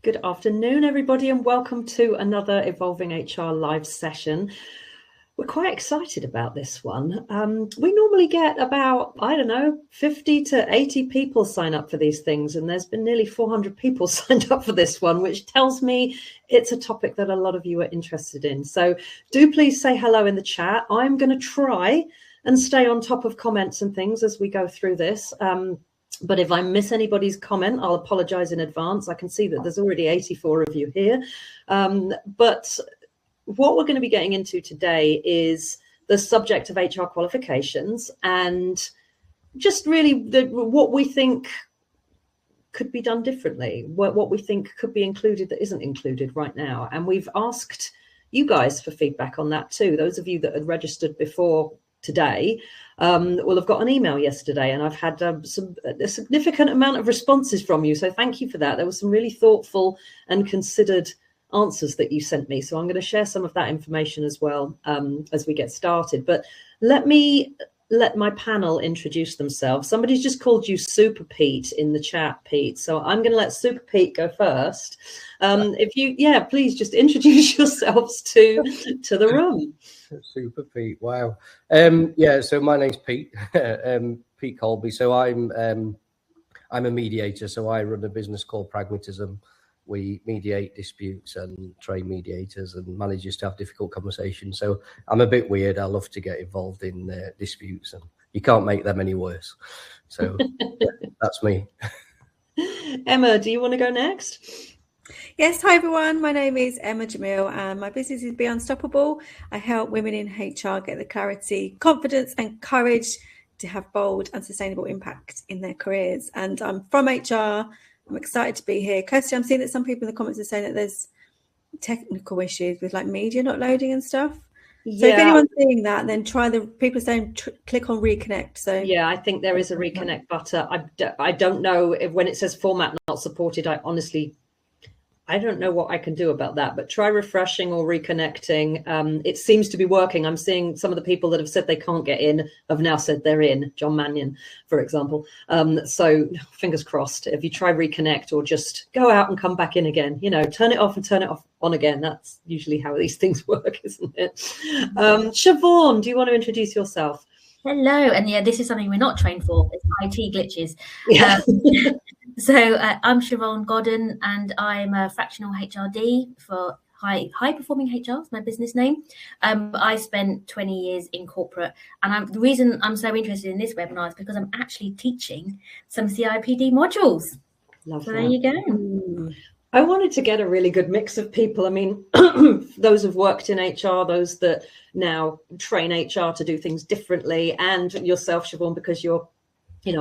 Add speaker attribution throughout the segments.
Speaker 1: Good afternoon, everybody, and welcome to another Evolving HR live session. We're quite excited about this one. We normally get about, 50 to 80 people sign up for these things, and there's been nearly 400 people signed up for this one, which tells me it's a topic that a lot of you are interested in. So do please say hello in the chat. I'm going to try and stay on top of comments and things as we go through this. But if I miss anybody's comment, I'll apologize in advance. I can see that there's already 84 of you here. But what we're going to be getting into today is the subject of HR qualifications and just really what we think could be done differently, what we think could be included that isn't included right now. And we've asked you guys for feedback on that too. Those of you that had registered before today will have got an email yesterday, and I've had a significant amount of responses from you. So thank you for that. There were some really thoughtful and considered answers that you sent me. So I'm going to share some of that information as well as we get started. But let my panel introduce themselves. Somebody's just called you Super Pete in the chat, Pete. So I'm going to let Super Pete go first. If you, please just introduce yourselves to the room.
Speaker 2: Super Pete, wow. So my name's Pete, Pete Colby. So I'm a mediator. So I run a business called Pragmatism. We mediate disputes and train mediators and managers to have difficult conversations. So I'm a bit weird. I love to get involved in disputes, and you can't make them any worse. So that's me.
Speaker 1: Emma, do you want to go next?
Speaker 3: Yes, hi everyone. My name is Emma Jamil and my business is Be Unstoppable. I help women in HR get the clarity, confidence and courage to have bold and sustainable impact in their careers. And I'm from HR. I'm excited to be here. Kirsty, I'm seeing that some people in the comments are saying that there's technical issues with like media not loading and stuff. So if anyone's seeing that, then people are saying click on reconnect. So
Speaker 1: yeah, I think there is a reconnect button. I don't know if when it says format not supported, I don't know what I can do about that, but try refreshing or reconnecting. It seems to be working. I'm seeing some of the people that have said they can't get in have now said they're in. John Mannion, for example. So fingers crossed. If you try reconnect or just go out and come back in again, turn it off and turn it off on again. That's usually how these things work, isn't it? Siobhan, do you want to introduce yourself?
Speaker 4: Hello, and this is something we're not trained for. It's IT glitches.
Speaker 1: Yeah.
Speaker 4: So I'm Siobhan Godden, and I'm a fractional HRD for High Performing HR, is my business name. I spent 20 years in corporate, and the reason I'm so interested in this webinar is because I'm actually teaching some CIPD modules.
Speaker 1: Love
Speaker 4: so
Speaker 1: that.
Speaker 4: There you go.
Speaker 1: I wanted to get a really good mix of people. I mean, those who've worked in HR, those that now train HR to do things differently, and yourself, Siobhan, because you're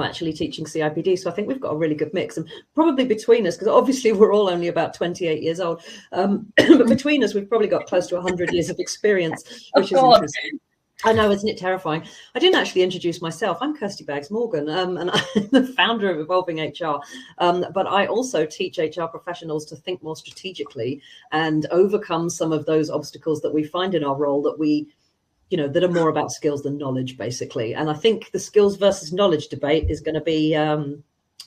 Speaker 1: actually teaching CIPD. So I think we've got a really good mix, and probably between us, because obviously we're all only about 28 years old, but between us, we've probably got close to 100 years of experience, which is interesting. I know, isn't it terrifying? I didn't actually introduce myself. I'm Kirsty Baggs-Morgan, and I'm the founder of Evolving HR. But I also teach HR professionals to think more strategically and overcome some of those obstacles that we find in our role that are more about skills than knowledge, basically. And I think the skills versus knowledge debate is going to be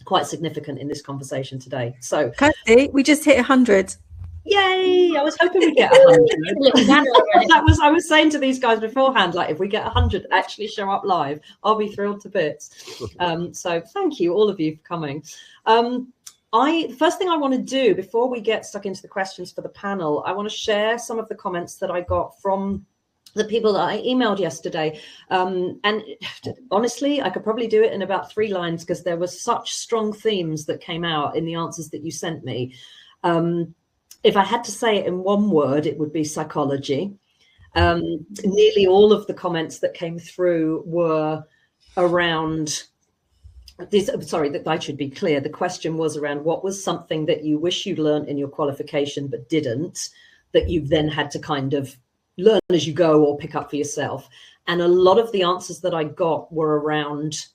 Speaker 1: quite significant in this conversation today. So,
Speaker 3: Kirsty, we just hit 100.
Speaker 1: Yay! I was hoping we'd get 100. I was saying to these guys beforehand, like, if we get 100 actually show up live, I'll be thrilled to bits. So thank you, all of you, for coming. First thing I want to do before we get stuck into the questions for the panel, I want to share some of the comments that I got from the people that I emailed yesterday. And honestly, I could probably do it in about 3 lines because there were such strong themes that came out in the answers that you sent me. If I had to say it in one word, it would be psychology. Nearly all of the comments that came through were around this. Sorry, that I should be clear. The question was around what was something that you wish you'd learned in your qualification but didn't, that you then had to kind of learn as you go or pick up for yourself. And a lot of the answers that I got were around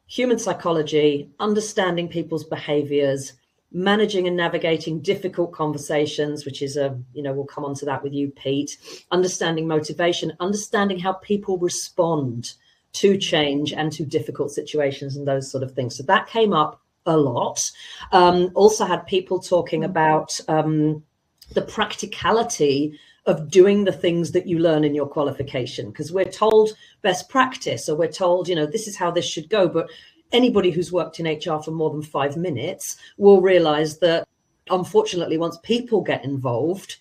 Speaker 1: human psychology, understanding people's behaviors, managing and navigating difficult conversations, which is we'll come on to that with you, Pete, understanding motivation, understanding how people respond to change and to difficult situations and those sort of things. So that came up a lot. Also had people talking about the practicality of doing the things that you learn in your qualification, because we're told best practice, or we're told, you know, this is how this should go. But anybody who's worked in HR for more than 5 minutes will realize that, unfortunately, once people get involved,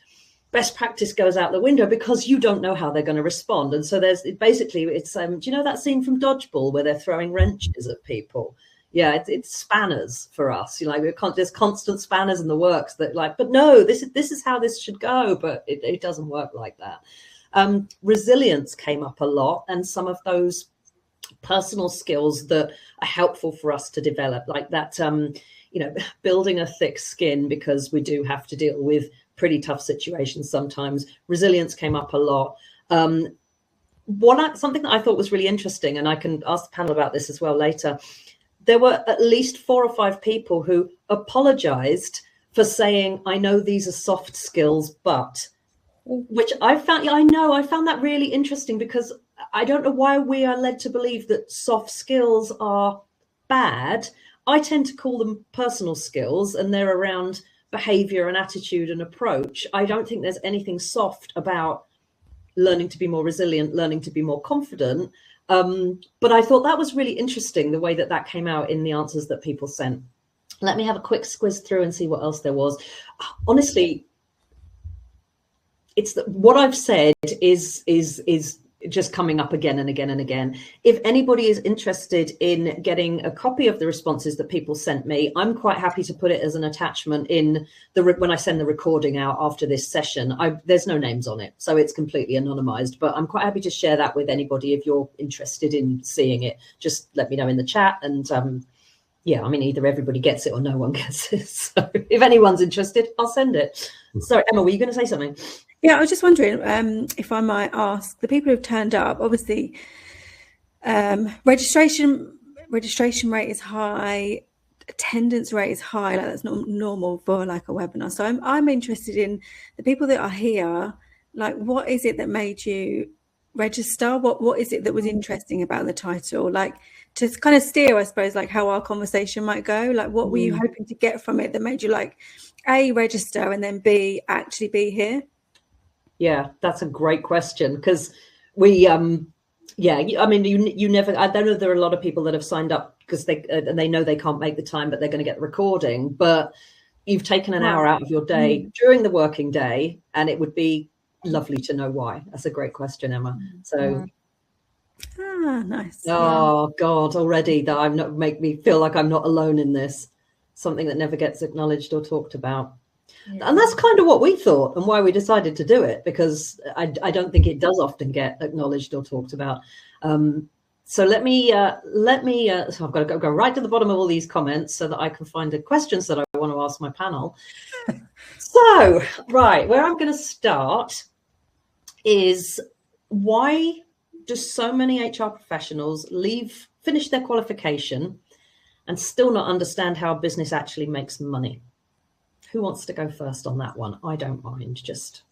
Speaker 1: best practice goes out the window because you don't know how they're going to respond. And so there's basically, it's do you know that scene from Dodgeball where they're throwing wrenches at people? Yeah, it's spanners for us. You know, like there's constant spanners in the works that, like, but no, this is how this should go, but it doesn't work like that. Resilience came up a lot, and some of those personal skills that are helpful for us to develop, like that, you know, building a thick skin, because we do have to deal with pretty tough situations sometimes. Resilience came up a lot. Something that I thought was really interesting, and I can ask the panel about this as well later, there were at least 4 or 5 people who apologized for saying, I know these are soft skills, but, which I found that really interesting, because I don't know why we are led to believe that soft skills are bad. I tend to call them personal skills, and they're around behavior and attitude and approach. I don't think there's anything soft about learning to be more resilient, learning to be more confident. But I thought that was really interesting, the way that came out in the answers that people sent. Let me have a quick squiz through and see what else there was. Honestly, it's that what I've said is just coming up again and again and again. If anybody is interested in getting a copy of the responses that people sent me, I'm quite happy to put it as an attachment in when I send the recording out after this session. There's no names on it, so it's completely anonymized, but I'm quite happy to share that with anybody. If you're interested in seeing it, just let me know in the chat. And yeah, I mean, either everybody gets it or no one gets it. So if anyone's interested, I'll send it. So Emma, were you going to say something?
Speaker 3: Yeah, I was just wondering if I might ask the people who've turned up. Obviously, registration rate is high, attendance rate is high. Like, that's not normal for like a webinar. So I'm interested in the people that are here. Like, what is it that made you register? What is it that was interesting about the title? Like, to kind of steer, I suppose, like how our conversation might go. Like, what were you hoping to get from it that made you, like, A, register, and then B, actually be here?
Speaker 1: Yeah, that's a great question, because we, I mean, you never, I don't know, there are a lot of people that have signed up because they know they can't make the time, but they're going to get the recording. But you've taken an hour out of your day during the working day, and it would be lovely to know why. That's a great question, Emma. So.
Speaker 3: Nice.
Speaker 1: Oh God, already that make me feel like I'm not alone in this. Something that never gets acknowledged or talked about. Yeah. And that's kind of what we thought and why we decided to do it, because I don't think it does often get acknowledged or talked about. So let me so I've got to go right to the bottom of all these comments so that I can find the questions that I want to ask my panel. So, right, where I'm going to start is, why do so many HR professionals finish their qualification and still not understand how a business actually makes money? Who wants to go first on that one? I don't mind. Just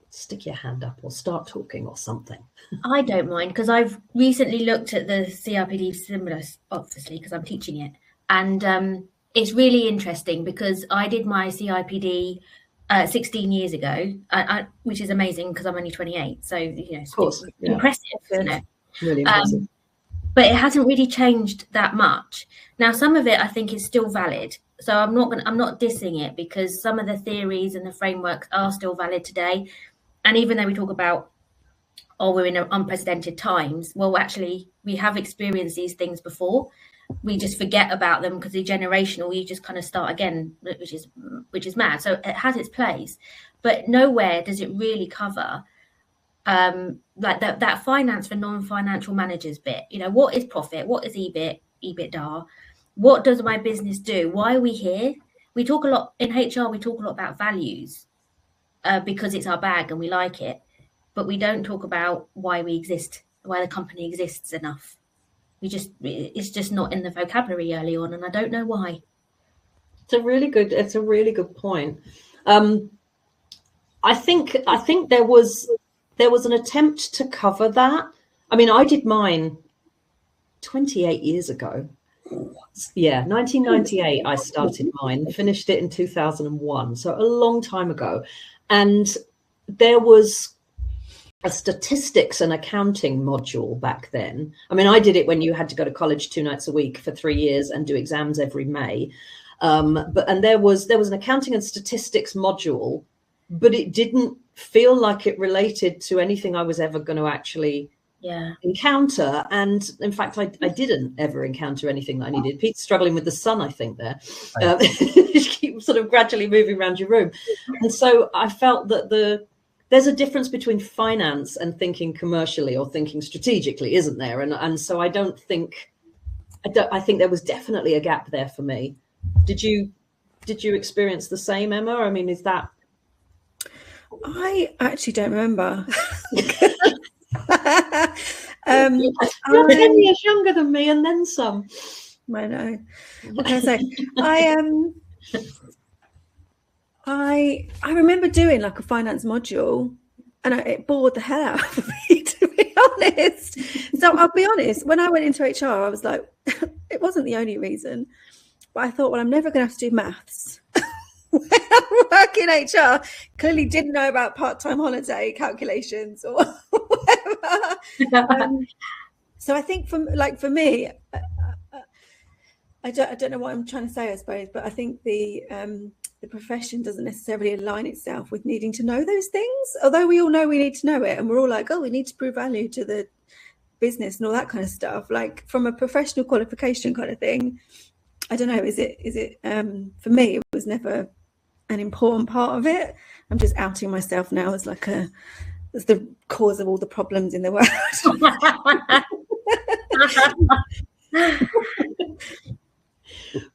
Speaker 1: stick your hand up or start talking or something.
Speaker 4: I don't mind, because I've recently looked at the CRPD stimulus, obviously, because I'm teaching it. And it's really interesting, because I did my CIPD 16 years ago, which is amazing because I'm only 28. So, you know, of course, impressive, isn't it?
Speaker 1: Really impressive.
Speaker 4: But it hasn't really changed that much. Now, some of it I think is still valid. So I'm not dissing it, because some of the theories and the frameworks are still valid today. And even though we talk about, we're in unprecedented times, well, actually, we have experienced these things before. We just forget about them because they're generational. You just kind of start again, which is mad. So it has its place, but nowhere does it really cover like that finance for non-financial managers bit. You know, what is profit? What is EBIT, EBITDA? What does my business do? Why are we here? We talk a lot in HR. We talk a lot about values because it's our bag and we like it, but we don't talk about why we exist, why the company exists enough. It's just not in the vocabulary early on, and I don't know why.
Speaker 1: It's a really good point. I think there was an attempt to cover that. I mean, I did mine 28 years ago. Yeah, 1998 I started mine, finished it in 2001, so a long time ago. And there was a statistics and accounting module back then. I mean, I did it when you had to go to college 2 nights a week for 3 years and do exams every May. And there was an accounting and statistics module, but it didn't feel like it related to anything I was ever going to actually encounter. And in fact, I didn't ever encounter anything that I needed. Pete's struggling with the sun, I think, there. You keep sort of gradually moving around your room. And so I felt that there's a difference between finance and thinking commercially or thinking strategically, isn't there? And so I think there was definitely a gap there for me. Did you experience the same, Emma? I mean, is that?
Speaker 3: I actually don't remember.
Speaker 1: You're 10 years younger than me, and then some.
Speaker 3: I know. What can I say? I remember doing like a finance module, and it bored the hell out of me, to be honest. So I'll be honest, when I went into HR, I was like, it wasn't the only reason, but I thought, well, I'm never going to have to do maths. When I work in HR, clearly didn't know about part-time holiday calculations or whatever. So I think for me, I don't know what I'm trying to say, I suppose, but I think the profession doesn't necessarily align itself with needing to know those things, although we all know we need to know it, and we're all like, oh, we need to prove value to the business and all that kind of stuff. Like from a professional qualification kind of thing, I don't know, is it for me, it was never an important part of it. I'm just outing myself now as as the cause of all the problems in the world.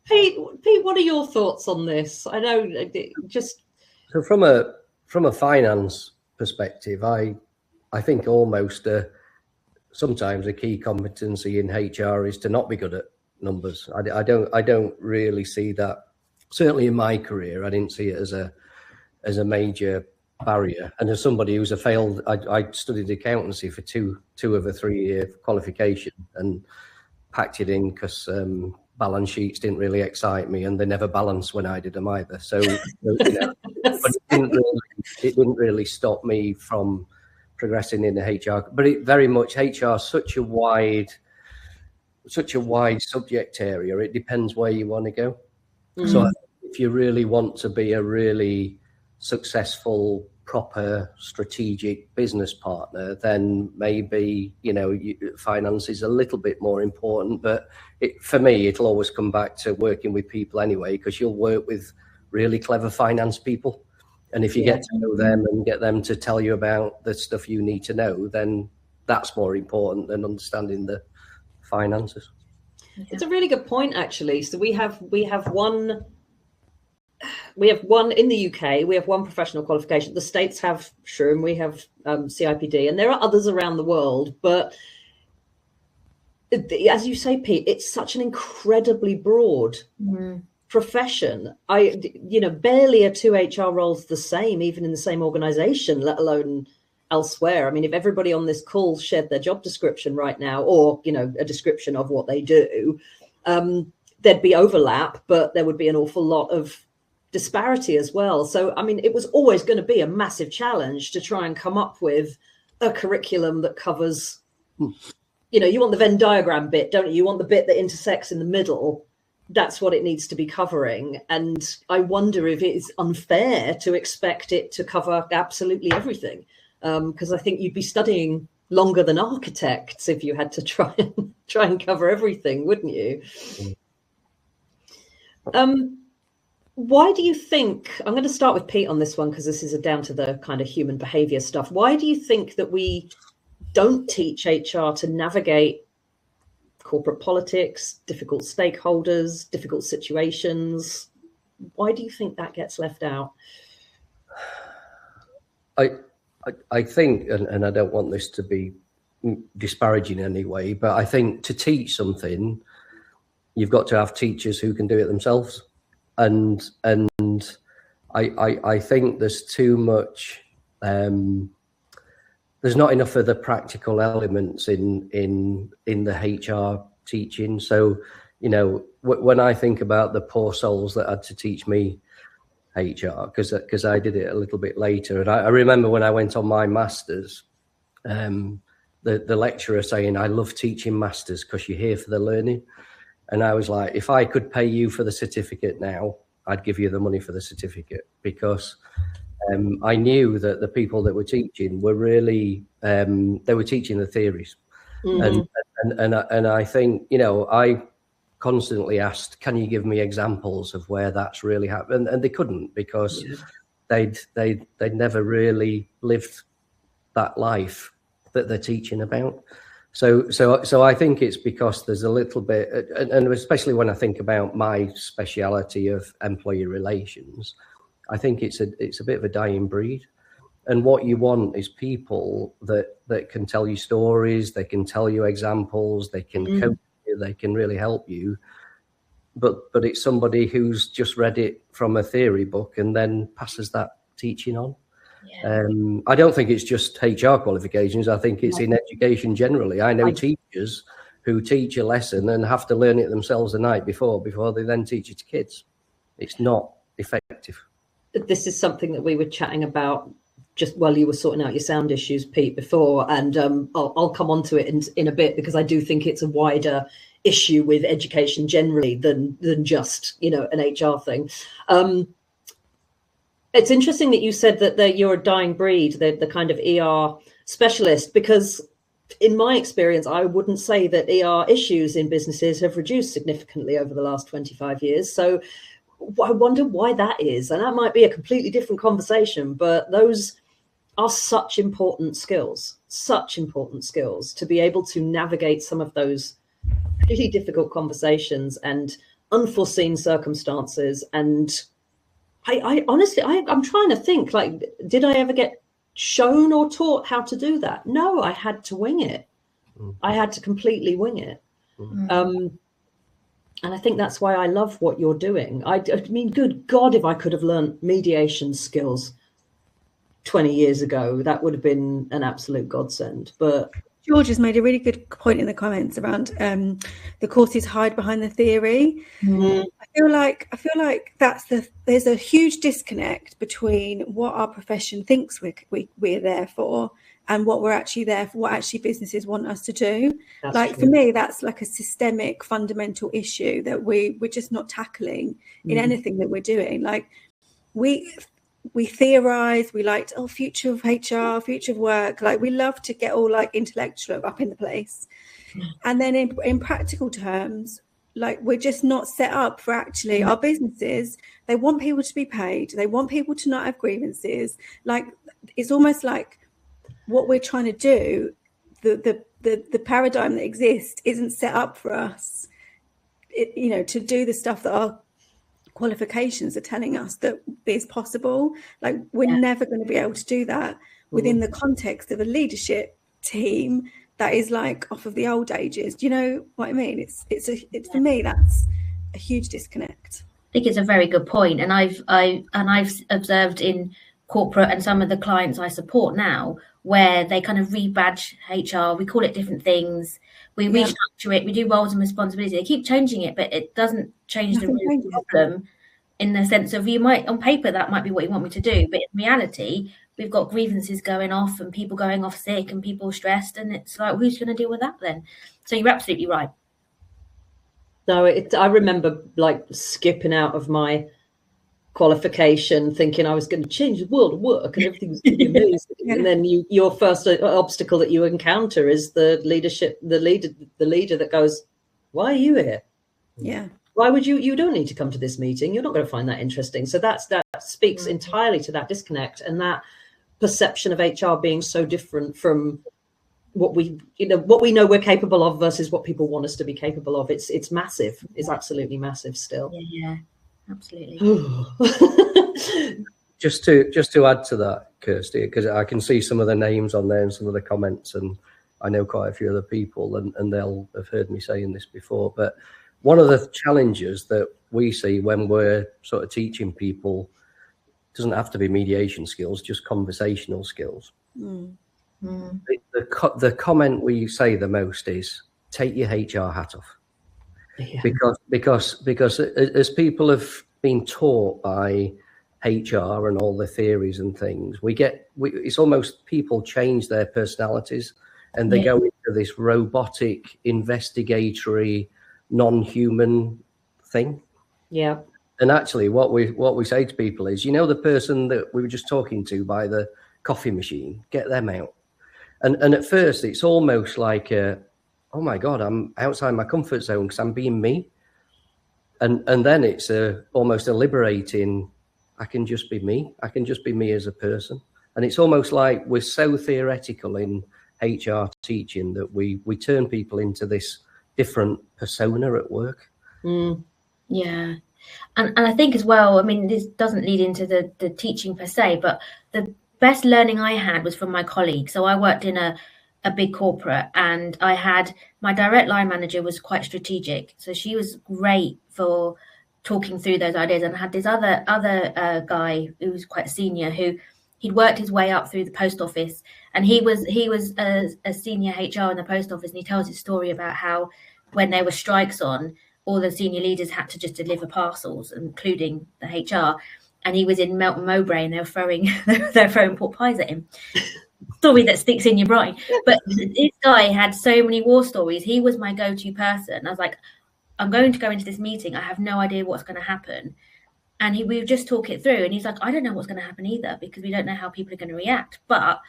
Speaker 1: Pete, what are your thoughts on this? I know, just
Speaker 2: so from a finance perspective, I think almost sometimes a key competency in HR is to not be good at numbers. I don't really see that. Certainly in my career, I didn't see it as a major barrier. And as somebody who's I studied accountancy for two of a 3-year qualification and packed it in because balance sheets didn't really excite me, and they never balanced when I did them either. So but it didn't really stop me from progressing in the HR. But it very much HR is such a wide subject area. It depends where you want to go. So if you really want to be a really successful, proper, strategic business partner, then maybe, finance is a little bit more important. But for me, it'll always come back to working with people anyway, because you'll work with really clever finance people. And if you get to know them and get them to tell you about the stuff you need to know, then that's more important than understanding the finances.
Speaker 1: It's a really good point, actually. So we have one in the UK. We have one professional qualification. The States have SHRM, we have CIPD, and there are others around the world. But as you say, Pete, it's such an incredibly broad profession. Barely are 2 HR roles the same, even in the same organization, let alone elsewhere. I mean, if everybody on this call shared their job description right now, or a description of what they do, there'd be overlap, but there would be an awful lot of disparity as well. So I mean, it was always going to be a massive challenge to try and come up with a curriculum that covers, you want the Venn diagram bit, don't you? You want the bit that intersects in the middle. That's what it needs to be covering. And I wonder if it is unfair to expect it to cover absolutely everything. Because I think you'd be studying longer than architects if you had to try and cover everything, wouldn't you? Why do you think, I'm going to start with Pete on this one, because this is down to the kind of human behavior stuff. Why do you think that we don't teach HR to navigate corporate politics, difficult stakeholders, difficult situations? Why do you think that gets left out?
Speaker 2: I think, and I don't want this to be disparaging in any way, but I think to teach something, you've got to have teachers who can do it themselves. And I think there's too much, there's not enough of the practical elements in the HR teaching. So, you know, when I think about the poor souls that had to teach me HR, because I did it a little bit later, and I remember when I went on my masters, the lecturer saying, "I love teaching masters because you're here for the learning." And I was like, if I could pay you for the certificate now, I'd give you the money for the certificate, because I knew that the people that were teaching were really, they were teaching the theories. And I think, you know, I constantly asked, can you give me examples of where that's really happened? And they couldn't, because they'd never really lived that life that they're teaching about. So I think it's because there's a little bit, and especially when I think about my speciality of employee relations, I think it's a bit of a dying breed. And what you want is people that can tell you stories, they can tell you examples, they can coach you, they can really help you. But it's somebody who's just read it from a theory book and then passes that teaching on. Yeah. I don't think it's just HR qualifications. I think it's in education generally. I know teachers who teach a lesson and have to learn it themselves the night before they then teach it to kids. It's not effective.
Speaker 1: This is something that we were chatting about just while you were sorting out your sound issues, Pete, before, and I'll come on to it in a bit, because I do think it's a wider issue with education generally than just, you know, an HR thing. It's interesting that you said that you're a dying breed, the kind of ER specialist, because in my experience, I wouldn't say that ER issues in businesses have reduced significantly over the last 25 years. So I wonder why that is. And that might be a completely different conversation, but those are such important skills to be able to navigate some of those really difficult conversations and unforeseen circumstances. And I honestly, I'm trying to think, like, did I ever get shown or taught how to do that? No, I had to wing it. I had to completely wing it. And I think that's why I love what you're doing. I mean, good God, if I could have learned mediation skills 20 years ago, that would have been an absolute godsend. But
Speaker 3: George has made a really good point in the comments around the courses hide behind the theory. I feel like there's a huge disconnect between what our profession thinks we're there for and what we're actually there for, what actually businesses want us to do. That's like, true. For me, that's like a systemic, fundamental issue that we're just not tackling in anything that we're doing. Like, we theorize, we like, future of HR, future of work. Like, we love to get all like intellectual up in the place. And then in practical terms, like, we're just not set up for actually our businesses. They want people to be paid. They want people to not have grievances. Like, it's almost like what we're trying to do, the paradigm that exists isn't set up for us, to do the stuff that our qualifications are telling us that is possible. Like, we're never going to be able to do that within the context of a leadership team that is like off of the old ages. Do you know what I mean? It's for me, that's a huge disconnect.
Speaker 4: I think it's a very good point, and I've observed in corporate and some of the clients I support now, where they kind of rebadge HR. We call it different things. We restructure it. We do roles and responsibilities. They keep changing it, but it doesn't change the real problem. In the sense of, you might, on paper, that might be what you want me to do, but in reality, we've got grievances going off and people going off sick and people stressed, and it's like, who's going to deal with that then? So you're absolutely right.
Speaker 1: No, I remember like skipping out of my qualification thinking I was going to change the world of work and everything was going to be amazing. And then your first obstacle that you encounter is the leader that goes, why are you here? Why would you don't need to come to this meeting, you're not going to find that interesting. So that speaks entirely to that disconnect and that perception of HR being so different from what we know we're capable of versus what people want us to be capable of. It's massive. It's absolutely massive still.
Speaker 4: Yeah. Absolutely.
Speaker 2: Just to add to that, Kirsty, because I can see some of the names on there and some of the comments, and I know quite a few other people, and they'll have heard me saying this before. But one of the challenges that we see when we're sort of teaching people doesn't have to be mediation skills, just conversational skills. The comment we say the most is, take your HR hat off.
Speaker 1: Yeah.
Speaker 2: because as people have been taught by HR and all the theories and things, it's almost people change their personalities and they go into this robotic, investigatory, non-human thing.
Speaker 1: Yeah.
Speaker 2: And actually, what we say to people is, the person that we were just talking to by the coffee machine, get them out. And at first, it's almost like, oh my God, I'm outside my comfort zone because I'm being me. And then it's almost a liberating. I can just be me. I can just be me as a person. And it's almost like we're so theoretical in HR teaching that we turn people into this different persona at work.
Speaker 4: Yeah. And I think as well, I mean, this doesn't lead into the teaching per se, but the best learning I had was from my colleagues. So I worked in a big corporate, and I had my direct line manager was quite strategic. So she was great for talking through those ideas. And I had this other guy who was quite senior, who he'd worked his way up through the post office, and he was a senior HR in the post office. And he tells his story about how when there were strikes on, all the senior leaders had to just deliver parcels, including the HR. And he was in Melton Mowbray, and they were throwing pork pies at him. Story that sticks in your brain. But this guy had so many war stories. He was my go-to person. I was like, I'm going to go into this meeting. I have no idea what's going to happen. And we would just talk it through. And he's like, I don't know what's going to happen either, because we don't know how people are going to react. But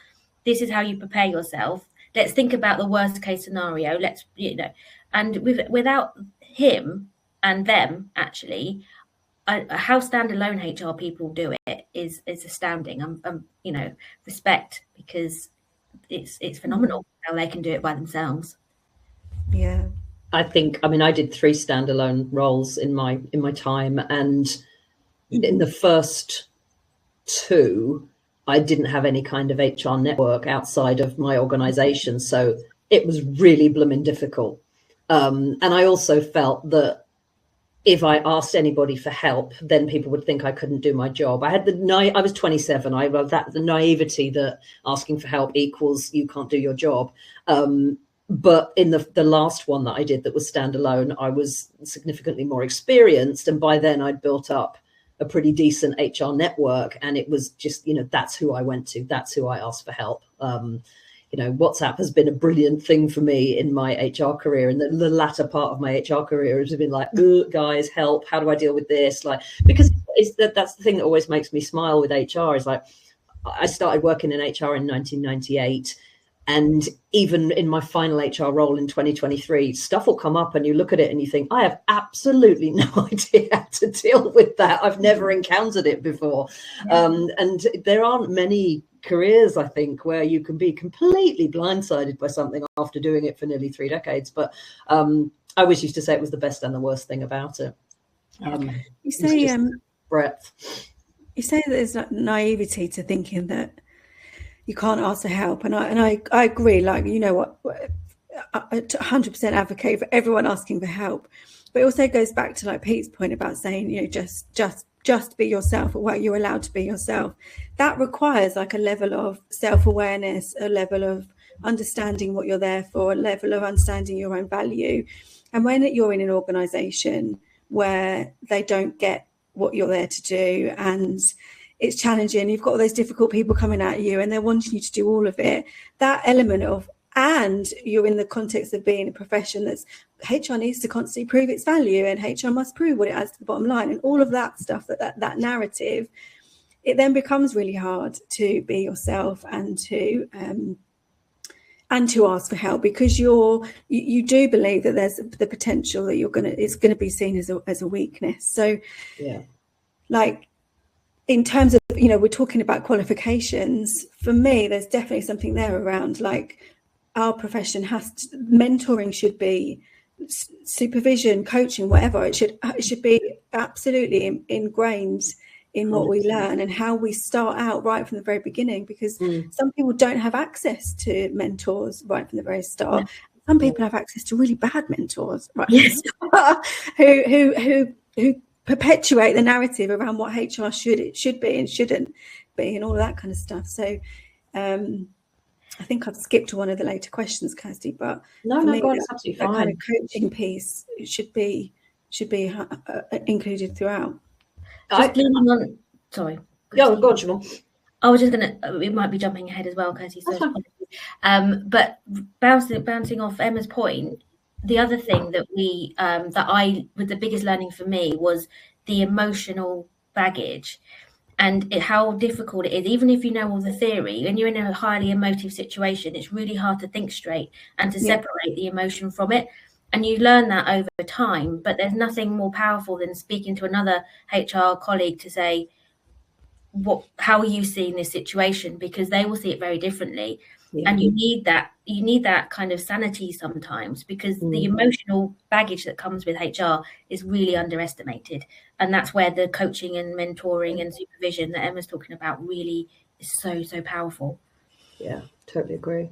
Speaker 4: this is how you prepare yourself. Let's think about the worst case scenario. And without him and them, actually, how standalone HR people do it is astounding. Respect, because it's phenomenal how they can do it by themselves.
Speaker 3: Yeah.
Speaker 1: I did 3 standalone roles in my time, and in the first 2, I didn't have any kind of HR network outside of my organization, so it was really blooming difficult. And I also felt that if I asked anybody for help, then people would think I couldn't do my job. I was 27. I had the naivety that asking for help equals you can't do your job. But in the last one that I did that was standalone, I was significantly more experienced. And by then I'd built up a pretty decent HR network. And it was just, that's who I went to. That's who I asked for help. WhatsApp has been a brilliant thing for me in my HR career. And the latter part of my HR career has been like, guys, help. How do I deal with this? Because that's the thing that always makes me smile with HR is like, I started working in HR in 1998. And even in my final HR role in 2023, stuff will come up and you look at it and you think, I have absolutely no idea how to deal with that. I've never encountered it before. And there aren't many careers, I think, where you can be completely blindsided by something after doing it for nearly 3 decades. But I always used to say it was the best and the worst thing about it.
Speaker 3: You say
Speaker 1: breadth. You
Speaker 3: say that there's naivety to thinking that you can't ask for help, and I agree. Like, you know what, I 100% advocate for everyone asking for help, but it also goes back to like Pete's point about saying, just be yourself, or what you're allowed to be yourself. That requires like a level of self-awareness, a level of understanding what you're there for, a level of understanding your own value. And when you're in an organization where they don't get what you're there to do, and it's challenging, you've got all those difficult people coming at you and they're wanting you to do all of it, that element of, and you're in the context of being a profession that's HR needs to constantly prove its value, and HR must prove what it adds to the bottom line, and all of that stuff, that narrative, it then becomes really hard to be yourself and to ask for help, because you do believe that there's the potential that it's going to be seen as a weakness. So like, in terms of, we're talking about qualifications, for me, there's definitely something there around like our profession mentoring should be supervision, coaching, whatever. It should be absolutely ingrained in what we learn and how we start out right from the very beginning, because some people don't have access to mentors right from the very start. Some people have access to really bad mentors right from the start, who perpetuate the narrative around what HR should be and shouldn't be, and all of that kind of stuff. So I think I've skipped one of the later questions, Kirsty, but
Speaker 1: No,
Speaker 3: for me,
Speaker 1: God, it's absolutely
Speaker 3: that
Speaker 1: fine.
Speaker 3: kind of coaching piece should be included throughout.
Speaker 4: Just leaning on. Sorry.
Speaker 1: Yeah, God, Jamal.
Speaker 4: I was just gonna. We might be jumping ahead as well, Kirsty. So but bouncing off Emma's point, the other thing that the biggest learning for me was the emotional baggage. And how difficult it is, even if you know all the theory, when you're in a highly emotive situation, it's really hard to think straight and to separate the emotion from it. And you learn that over time, but there's nothing more powerful than speaking to another HR colleague to say, how are you seeing this situation? Because they will see it very differently. Yeah. And you need that kind of sanity sometimes, because the emotional baggage that comes with HR is really underestimated. And that's where the coaching and mentoring and supervision that Emma's talking about really is so powerful.
Speaker 1: Yeah, totally agree.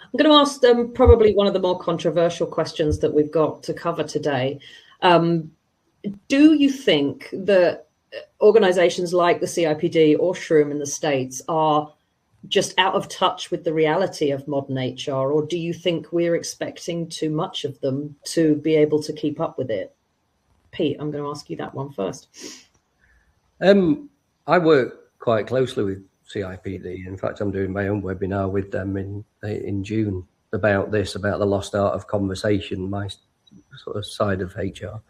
Speaker 1: I'm going to ask them probably one of the more controversial questions that we've got to cover today. Do you think that organizations like the CIPD or SHROOM in the States are just out of touch with the reality of modern HR, or do you think we're expecting too much of them to be able to keep up with it? Pete, I'm going to ask you that one first.
Speaker 2: I work quite closely with CIPD. In fact, I'm doing my own webinar with them in June about the lost art of conversation, my sort of side of HR.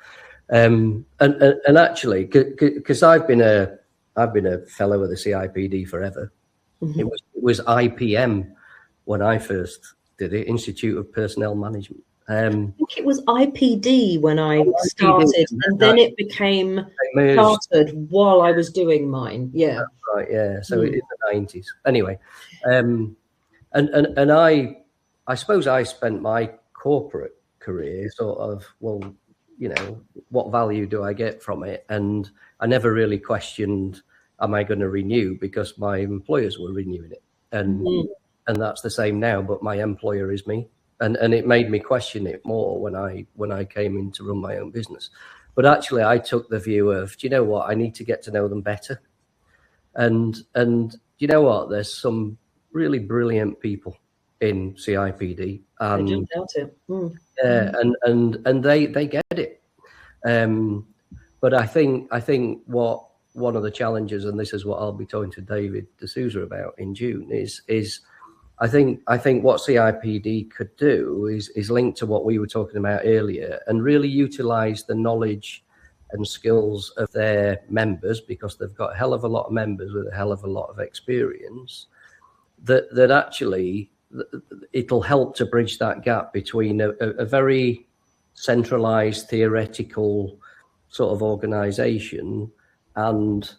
Speaker 2: And actually, because I've been a fellow of the CIPD forever. Mm-hmm. It was IPM when I first did it, Institute of Personnel Management. I
Speaker 1: think it was IPD when I started, and then it became chartered while I was doing mine. Yeah,
Speaker 2: that's right. Yeah, so in the 90s. Anyway, and I suppose I spent my corporate career sort of, well, you know, what value do I get from it? And I never really questioned, am I going to renew, because my employers were renewing it. And that's the same now, but my employer is me. And it made me question it more when I came in to run my own business. But actually I took the view of, do you know what, I need to get to know them better. And you know what, there's some really brilliant people in CIPD.
Speaker 1: I don't doubt it.
Speaker 2: Yeah, and they get it. But I think what one of the challenges, and this is what I'll be talking to David D'Souza about in June, is I think what CIPD could do is link to what we were talking about earlier and really utilize the knowledge and skills of their members, because they've got a hell of a lot of members with a hell of a lot of experience, that actually it'll help to bridge that gap between a very centralized theoretical sort of organization and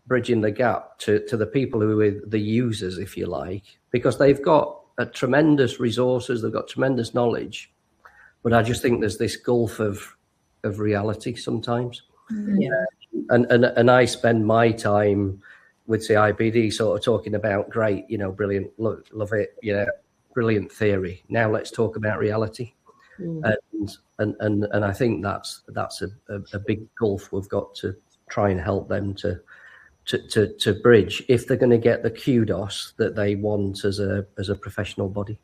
Speaker 2: bridging the gap to the people who are the users, if you like, because they've got tremendous resources, they've got tremendous knowledge, but I just think there's this gulf of reality sometimes.
Speaker 1: Yeah.
Speaker 2: And I spend my time with CIPD sort of talking about, great, you know, brilliant, love it, yeah, brilliant theory. Now let's talk about reality. And I think that's a big gulf we've got to try and help them to bridge if they're going to get the kudos that they want as a professional body.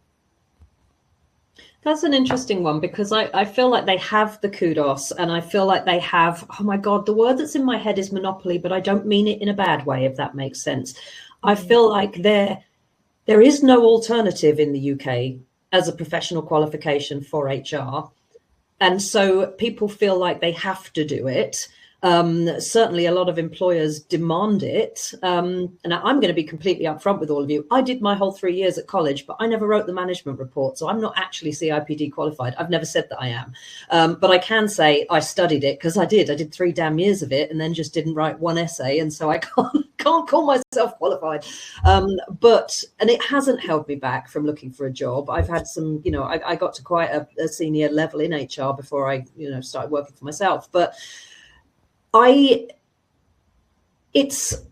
Speaker 1: That's an interesting one, because I feel like they have the kudos, and I feel like they have, oh my God, the word that's in my head is monopoly, but I don't mean it in a bad way, if that makes sense. I feel like there is no alternative in the UK as a professional qualification for HR. And so people feel like they have to do it. Certainly a lot of employers demand it. And I'm going to be completely upfront with all of you. I did my whole 3 years at college, but I never wrote the management report. So I'm not actually CIPD qualified. I've never said that I am. But I can say I studied it, because I did 3 damn years of it and then just didn't write one essay. And so I can't call myself qualified. And it hasn't held me back from looking for a job. I've had some, you know, I got to quite a senior level in HR before I, you know, started working for myself. But it's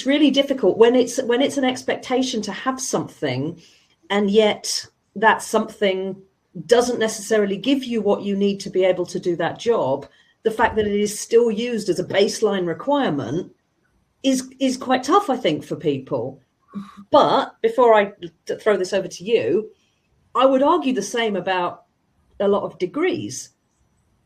Speaker 1: really difficult when it's an expectation to have something, and yet that something doesn't necessarily give you what you need to be able to do that job. The fact that it is still used as a baseline requirement is quite tough, I think, for people. But before I throw this over to you, I would argue the same about a lot of degrees.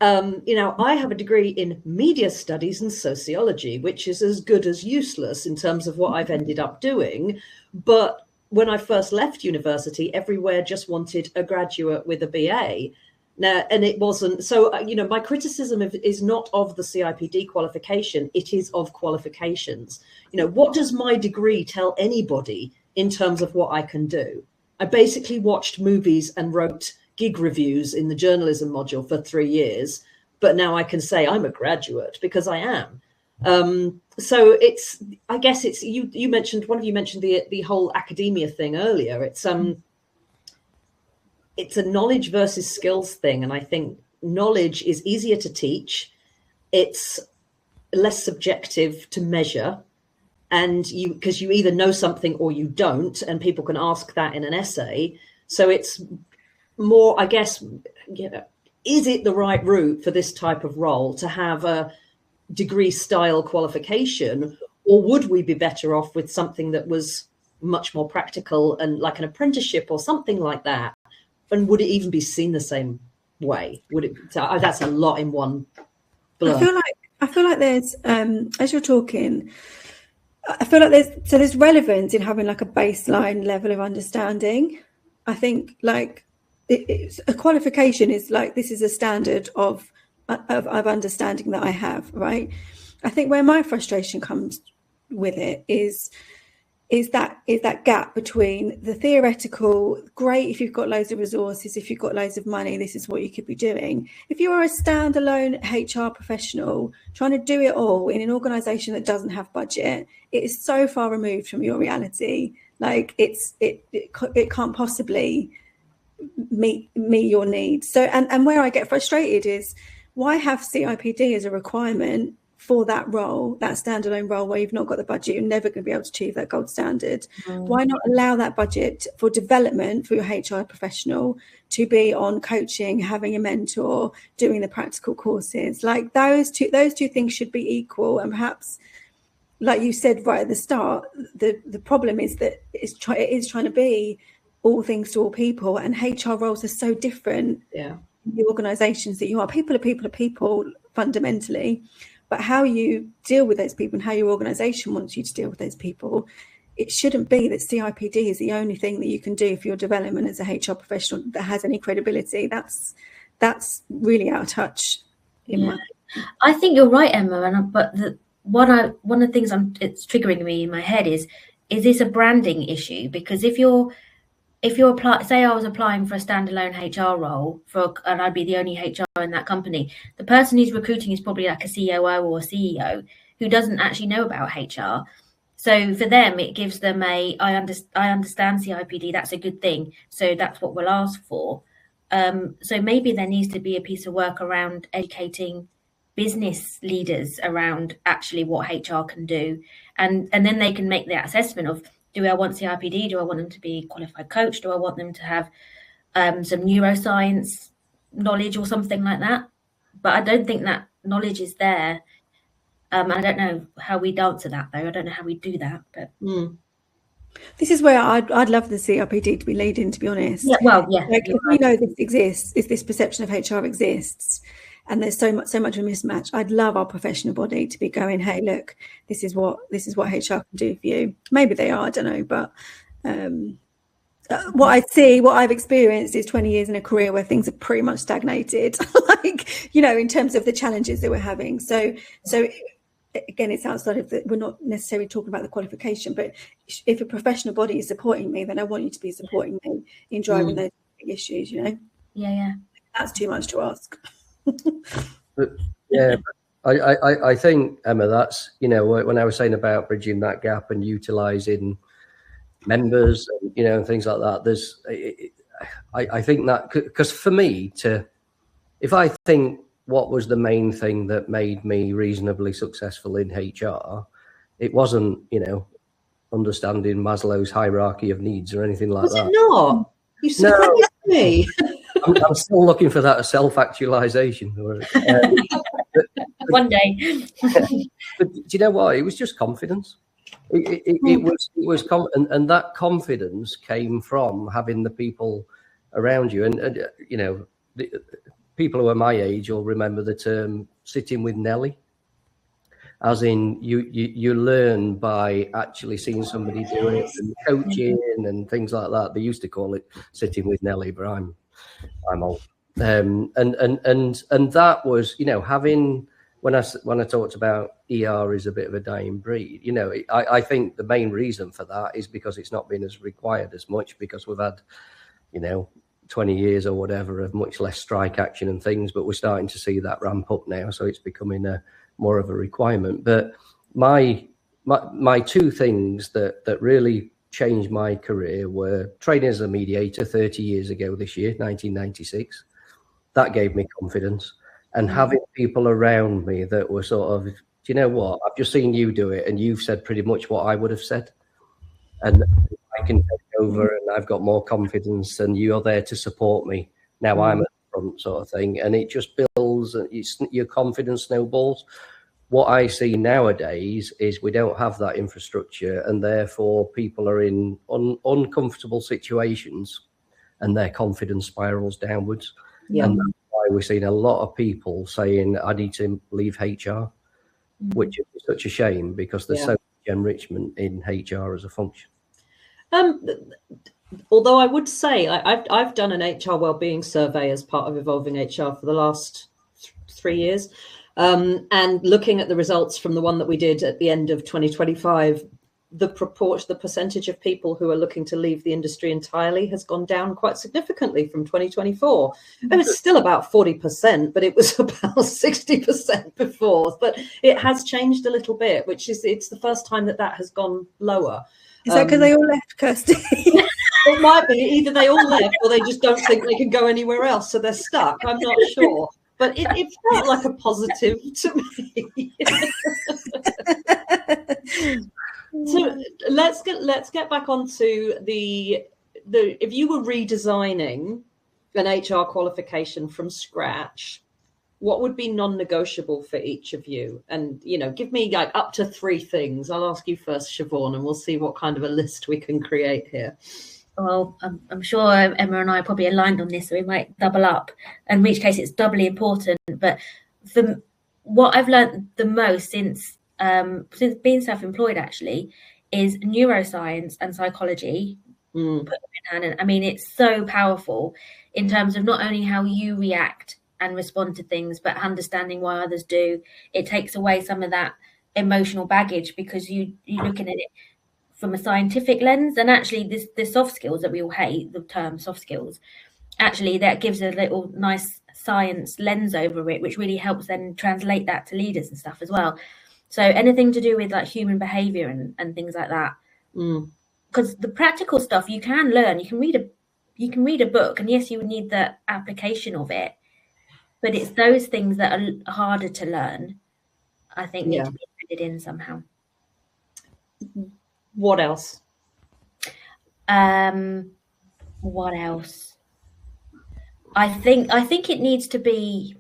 Speaker 1: I have a degree in media studies and sociology, which is as good as useless in terms of what I've ended up doing. But when I first left university, everywhere just wanted a graduate with a BA. Now, and it wasn't. So, my criticism is not of the CIPD qualification. It is of qualifications. What does my degree tell anybody in terms of what I can do? I basically watched movies and wrote gig reviews in the journalism module for 3 years, but now I can say I'm a graduate because I am. So I guess you mentioned, one of you mentioned the whole academia thing earlier. It's a knowledge versus skills thing. And I think knowledge is easier to teach. It's less subjective to measure. And because you either know something or you don't, and people can ask that in an essay. So it's more, I guess, is it the right route for this type of role to have a degree style qualification, or would we be better off with something that was much more practical and like an apprenticeship or something like that? And would it even be seen the same way? That's a lot in one blur.
Speaker 3: I feel like there's, as you're talking, I feel like there's relevance in having like a baseline level of understanding. I think like it's a qualification is like, this is a standard of understanding that I have, right? I think where my frustration comes with it is that gap between the theoretical, great if you've got loads of resources, if you've got loads of money, this is what you could be doing. If you are a standalone HR professional trying to do it all in an organisation that doesn't have budget, it is so far removed from your reality. Like it can't possibly meet your needs. So and where I get frustrated is, why have CIPD as a requirement for that role, that standalone role where you've not got the budget, you're never going to be able to achieve that gold standard? Why not allow that budget for development for your HR professional to be on coaching, having a mentor, doing the practical courses? Like those two things should be equal. And perhaps, like you said right at the start, the problem is that it is trying to be all things to all people, and HR roles are so different.
Speaker 1: Yeah,
Speaker 3: the organisations that you are. People are people fundamentally. But how you deal with those people and how your organisation wants you to deal with those people, it shouldn't be that CIPD is the only thing that you can do for your development as a HR professional that has any credibility. That's really out of touch.
Speaker 4: I think you're right, Emma. But one of the things it's triggering me in my head is this a branding issue? Because if you're say I was applying for a standalone HR role and I'd be the only HR in that company, the person who's recruiting is probably like a COO or a CEO who doesn't actually know about HR. So for them, it gives them I understand CIPD, that's a good thing. So that's what we'll ask for. So maybe there needs to be a piece of work around educating business leaders around actually what HR can do. And then they can make that assessment of, do I want CIPD? Do I want them to be a qualified coach? Do I want them to have some neuroscience knowledge or something like that? But I don't think that knowledge is there. I don't know how we'd answer that, though. I don't know how we do that. But
Speaker 3: this is where I'd love the CIPD to be leading, to be honest.
Speaker 4: Yeah, well, yeah.
Speaker 3: Like, if we know this exists, if this perception of HR exists, and there's so much of a mismatch, I'd love our professional body to be going, hey, look, this is what HR can do for you. Maybe they are, I don't know, but what I've experienced is 20 years in a career where things are pretty much stagnated, like, in terms of the challenges that we're having. So again, it's outside of we're not necessarily talking about the qualification, but if a professional body is supporting me, then I want you to be supporting me in driving those big issues,
Speaker 4: Yeah.
Speaker 3: That's too much to ask.
Speaker 2: But I think, Emma, that's, when I was saying about bridging that gap and utilising members, and things like that, I think that, because for me if I think what was the main thing that made me reasonably successful in HR, it wasn't, understanding Maslow's hierarchy of needs or anything like that.
Speaker 1: Was it not? You surprised me.
Speaker 2: I'm still looking for that self-actualization.
Speaker 4: One day.
Speaker 2: But do you know what? It was just confidence. It was and that confidence came from having the people around you, and you know, the people who are my age will remember the term sitting with Nelly, as in you learn by actually seeing somebody do it and coaching and things like that. They used to call it sitting with Nelly, but I'm old. And that was, you know, having, when I talked about ER is a bit of a dying breed, you know, I think the main reason for that is because it's not been as required as much, because we've had, you know, 20 years or whatever of much less strike action and things, but we're starting to see that ramp up now, so it's becoming more of a requirement. But my two things that really changed my career were training as a mediator 30 years ago this year, 1996. That gave me confidence, and having people around me that were sort of, do you know what, I've just seen you do it and you've said pretty much what I would have said, and I can take over and I've got more confidence and you're there to support me. Now I'm at the front, sort of thing, and it just builds, your confidence snowballs. What I see nowadays is we don't have that infrastructure, and therefore people are in uncomfortable situations and their confidence spirals downwards. Yeah. And that's why we're seeing a lot of people saying, I need to leave HR, which is such a shame, because there's so much enrichment in HR as a function.
Speaker 1: Although I would say I've done an HR wellbeing survey as part of Evolving HR for the last 3 years. And looking at the results from the one that we did at the end of 2025, the percentage of people who are looking to leave the industry entirely has gone down quite significantly from 2024. And it's still about 40%, but it was about 60% before. But it has changed a little bit, which is, it's the first time that has gone lower.
Speaker 3: Is that because they all left, Kirsty?
Speaker 1: It might be either they all left or they just don't think they can go anywhere else, so they're stuck. I'm not sure. But it felt like a positive to me. So let's get back onto the if you were redesigning an HR qualification from scratch, what would be non-negotiable for each of you? And, you know, give me like up to 3 things. I'll ask you first, Siobhan, and we'll see what kind of a list we can create here.
Speaker 4: Well, I'm sure Emma and I are probably aligned on this, so we might double up, in which case it's doubly important. But for what I've learned the most since being self-employed, actually, is neuroscience and psychology. Put them in hand. And I mean, it's so powerful in terms of not only how you react and respond to things, but understanding why others do. It takes away some of that emotional baggage, because you're looking at it from a scientific lens. And actually the soft skills that we all hate, the term soft skills, actually that gives a little nice science lens over it, which really helps then translate that to leaders and stuff as well. So anything to do with like human behavior and things like that, because the practical stuff you can learn. You can read a book, and yes, you would need the application of it, but it's those things that are harder to learn, I think, need to be embedded in somehow.
Speaker 1: What else?
Speaker 4: What else? I think it needs to be,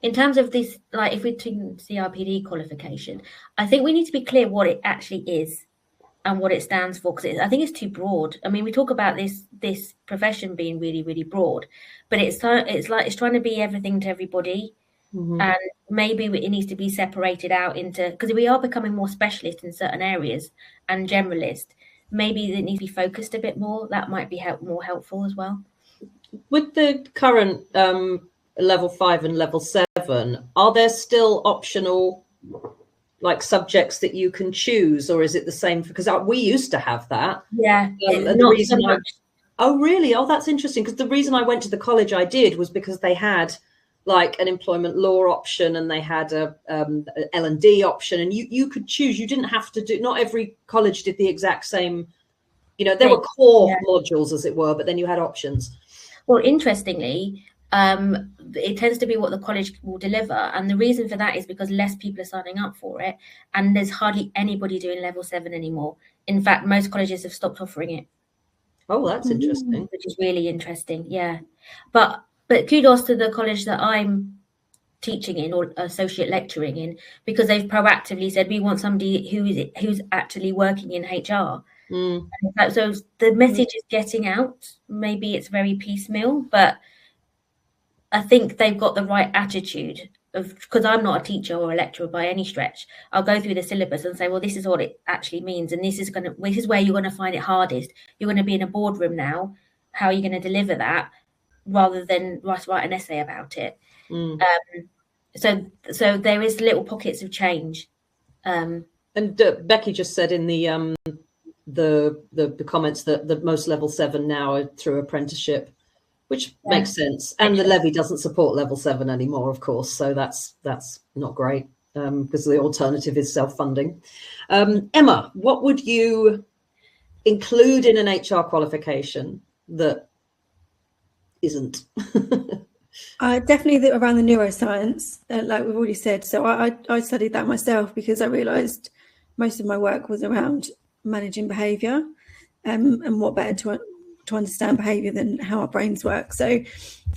Speaker 4: in terms of this, like if we're taking CRPD qualification, I think we need to be clear what it actually is and what it stands for, because I think it's too broad. I mean, we talk about this profession being really, really broad, but it's like it's trying to be everything to everybody. And maybe it needs to be separated out into, because we are becoming more specialist in certain areas and generalist. Maybe it needs to be focused a bit more. That might be more helpful as well.
Speaker 1: With the current level 5 and level 7, are there still optional like subjects that you can choose, or is it the same? Because we used to have that.
Speaker 4: Yeah.
Speaker 1: Not so much. Oh, really? Oh, that's interesting. Because the reason I went to the college I did was because they had like an employment law option, and they had a L&D option, and you could choose. You didn't have to do. Not every college did the exact same. You know, there were core modules, as it were, but then you had options.
Speaker 4: Well, interestingly, it tends to be what the college will deliver, and the reason for that is because less people are signing up for it, and there's hardly anybody doing level 7 anymore. In fact, most colleges have stopped offering it.
Speaker 1: Oh, that's interesting.
Speaker 4: Which is really interesting, yeah. But kudos to the college that I'm teaching in or associate lecturing in, because they've proactively said we want somebody who's actually working in HR. So the message is getting out. Maybe it's very piecemeal, but I think they've got the right attitude because I'm not a teacher or a lecturer by any stretch. I'll go through the syllabus and say, well, this is what it actually means, and this is where you're going to find it hardest. You're going to be in a boardroom now. How are you going to deliver that, rather than write an essay about it? So there is little pockets of change.
Speaker 1: And Becky just said in the comments that the most level 7 now are through apprenticeship, which makes sense. And the levy doesn't support level 7 anymore, of course. So that's not great, because the alternative is self-funding. Emma, what would you include in an HR qualification that isn't?
Speaker 3: Definitely around the neuroscience, like we've already said. So I studied that myself because I realised most of my work was around managing behaviour, and what better to understand behaviour than how our brains work. So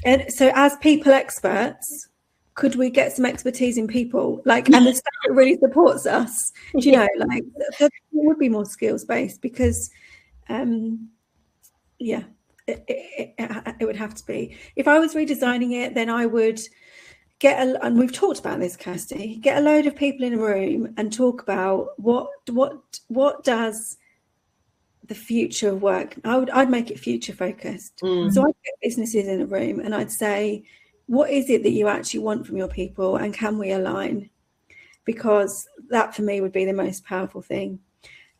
Speaker 3: as people experts, could we get some expertise in people, like, and the stuff that really supports us? Do you know, like that would be more skills based, because it would have to be. If I was redesigning it, then I would and we've talked about this, Kirsty, get a load of people in a room and talk about what does the future of work. I'd make it future focused. So I'd get businesses in a room and I'd say, what is it that you actually want from your people, and can we align? Because that for me would be the most powerful thing.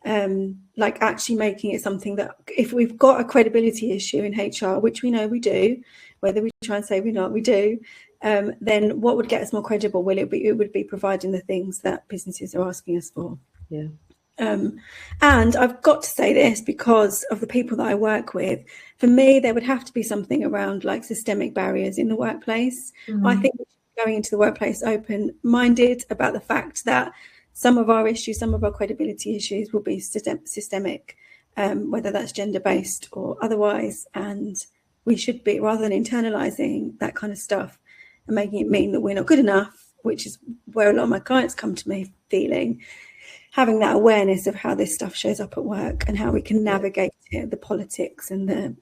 Speaker 3: Like actually making it something that, if we've got a credibility issue in HR, which we know we do, whether we try and say we're not, we do, then what would get us more credible? Well, it would be providing the things that businesses are asking us for.
Speaker 1: Yeah.
Speaker 3: And I've got to say this because of the people that I work with. For me, there would have to be something around like systemic barriers in the workplace. I think we should be going into the workplace open-minded about the fact that some of our issues, some of our credibility issues will be systemic, whether that's gender-based or otherwise. And we should be, rather than internalising that kind of stuff and making it mean that we're not good enough, which is where a lot of my clients come to me feeling, having that awareness of how this stuff shows up at work and how we can navigate it, the politics and the